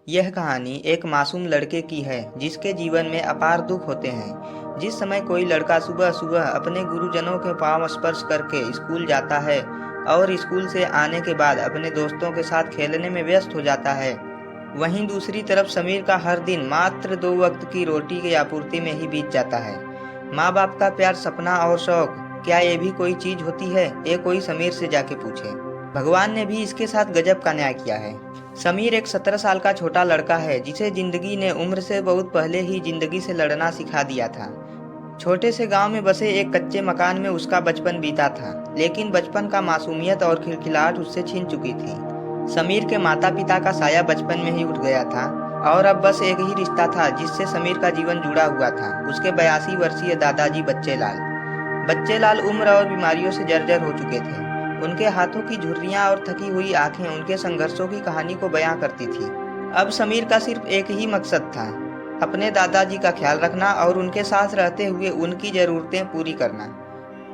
यह कहानी एक मासूम लड़के की है जिसके जीवन में अपार दुख होते हैं। जिस समय कोई लड़का सुबह सुबह अपने गुरुजनों के पांव स्पर्श करके स्कूल जाता है और स्कूल से आने के बाद अपने दोस्तों के साथ खेलने में व्यस्त हो जाता है, वहीं दूसरी तरफ समीर का हर दिन मात्र 2 वक्त की रोटी की आपूर्ति में ही बीत जाता है। माँ बाप का प्यार, सपना और शौक, क्या ये भी कोई चीज होती है? ये कोई समीर से जाके पूछे। भगवान ने भी इसके साथ गजब का न्याय किया है। समीर एक 17 साल का छोटा लड़का है जिसे जिंदगी ने उम्र से बहुत पहले ही जिंदगी से लड़ना सिखा दिया था। छोटे से गांव में बसे एक कच्चे मकान में उसका बचपन बीता था, लेकिन बचपन का मासूमियत और खिलखिलाहट उससे छीन चुकी थी। समीर के माता पिता का साया बचपन में ही उठ गया था और अब बस एक ही रिश्ता था जिससे समीर का जीवन जुड़ा हुआ था, उसके 82 वर्षीय दादाजी बच्चेलाल उम्र और बीमारियों से जर्जर हो चुके थे। उनके हाथों की झुर्रियां और थकी हुई आंखें उनके संघर्षों की कहानी को बयां करती थी। अब समीर का सिर्फ एक ही मकसद था, अपने दादाजी का ख्याल रखना और उनके साथ रहते हुए उनकी जरूरतें पूरी करना।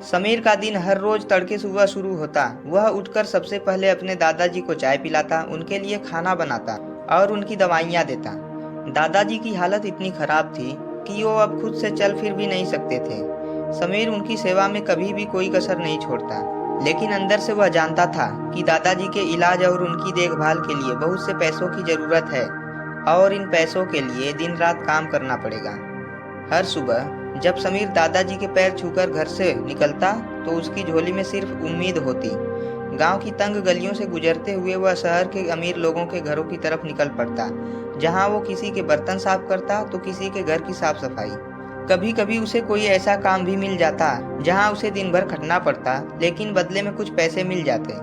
समीर का दिन हर रोज तड़के सुबह शुरू होता। वह उठकर सबसे पहले अपने दादाजी को चाय पिलाता, उनके लिए खाना बनाता और उनकी दवाइयाँ देता। दादाजी की हालत इतनी खराब थी कि वो अब खुद से चल फिर भी नहीं सकते थे। समीर उनकी सेवा में कभी भी कोई कसर नहीं छोड़ता, लेकिन अंदर से वह जानता था कि दादाजी के इलाज और उनकी देखभाल के लिए बहुत से पैसों की जरूरत है और इन पैसों के लिए दिन रात काम करना पड़ेगा। हर सुबह जब समीर दादाजी के पैर छूकर घर से निकलता तो उसकी झोली में सिर्फ उम्मीद होती। गांव की तंग गलियों से गुजरते हुए वह शहर के अमीर लोगों के घरों की तरफ निकल पड़ता, जहां वो किसी के बर्तन साफ करता तो किसी के घर की साफ सफाई। कभी कभी उसे कोई ऐसा काम भी मिल जाता जहां उसे दिन भर खटना पड़ता, लेकिन बदले में कुछ पैसे मिल जाते।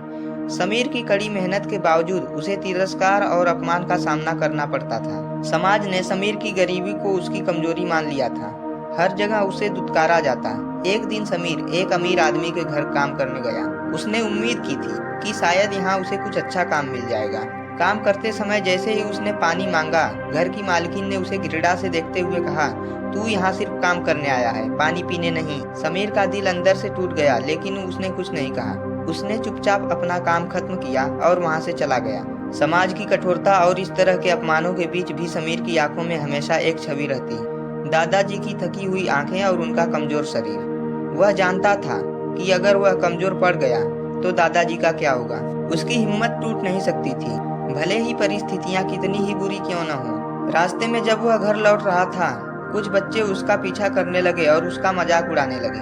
समीर की कड़ी मेहनत के बावजूद उसे तिरस्कार और अपमान का सामना करना पड़ता था। समाज ने समीर की गरीबी को उसकी कमजोरी मान लिया था। हर जगह उसे दुत्कारा जाता। एक दिन समीर एक अमीर आदमी के घर काम करने गया। उसने उम्मीद की थी कि शायद यहाँ उसे कुछ अच्छा काम मिल जाएगा। काम करते समय जैसे ही उसने पानी मांगा, घर की मालकिन ने उसे घृणा से देखते हुए कहा, तू यहाँ सिर्फ काम करने आया है, पानी पीने नहीं। समीर का दिल अंदर से टूट गया, लेकिन उसने कुछ नहीं कहा। उसने चुपचाप अपना काम खत्म किया और वहाँ से चला गया। समाज की कठोरता और इस तरह के अपमानों के बीच भी समीर की आंखों में हमेशा एक छवि रहती, दादाजी की थकी हुई आंखें और उनका कमजोर शरीर। वह जानता था कि अगर वह कमजोर पड़ गया तो दादाजी का क्या होगा। उसकी हिम्मत टूट नहीं सकती थी, भले ही परिस्थितियां कितनी ही बुरी क्यों न हो। रास्ते में जब वह घर लौट रहा था, कुछ बच्चे उसका पीछा करने लगे और उसका मजाक उड़ाने लगे।